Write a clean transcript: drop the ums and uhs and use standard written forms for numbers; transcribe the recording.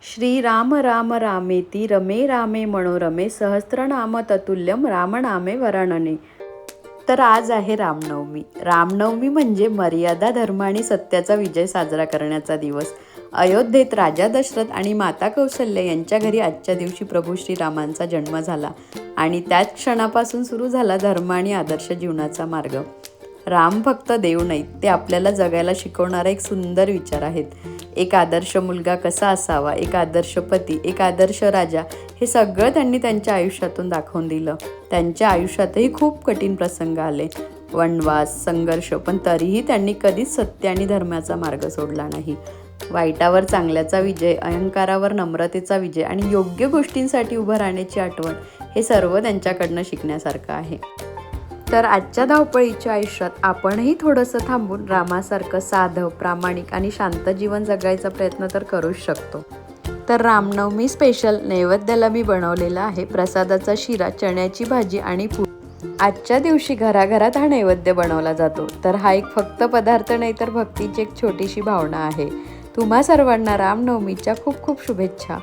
श्रीराम राम रामेति रमे रामे मनोरमे सहस्रनाम ततुल्यम रामनामे वरानने। तर आज आहे रामनवमी. रामनवमी म्हणजे मर्यादा धर्म आणि सत्याचा विजय साजरा करण्याचा दिवस. अयोध्येत राजा दशरथ आणि माता कौसल्य यांच्या घरी आजच्या दिवशी प्रभू श्रीरामांचा जन्म झाला आणि त्याच क्षणापासून सुरू झाला धर्म आणि आदर्श जीवनाचा मार्ग. राम फक्त देव नाहीत, ते आपल्याला जगायला शिकवणारा एक सुंदर विचार आहेत. एक आदर्श मुलगा कसा असावा, एक आदर्श पती, एक आदर्श राजा, हे सगळं त्यांनी त्यांच्या आयुष्यातून दाखवून दिलं. त्यांच्या आयुष्यातही खूप कठीण प्रसंग आले, वनवास, संघर्ष, पण तरीही त्यांनी कधीच सत्य आणि धर्माचा मार्ग सोडला नाही. वाईटावर चांगल्याचा विजय, अहंकारावर नम्रतेचा विजय आणि योग्य गोष्टींसाठी उभं राहण्याची आठवण, हे सर्व त्यांच्याकडनं शिकण्यासारखं आहे. तर आजच्या धावपळीच्या आयुष्यात आपणही थोडंसं थांबून रामासारखं साधं, प्रामाणिक आणि शांत जीवन जगायचा प्रयत्न तर करूच शकतो. तर रामनवमी स्पेशल नैवेद्याला मी बनवलेला आहे प्रसादाचा शिरा, चण्याची भाजी आणि आजच्या दिवशी घराघरात हा नैवेद्य बनवला जातो. तर हा एक फक्त पदार्थ नाही, तर भक्तीची एक छोटीशी भावना आहे. तुम्हा सर्वांना रामनवमीच्या खूप खूप शुभेच्छा.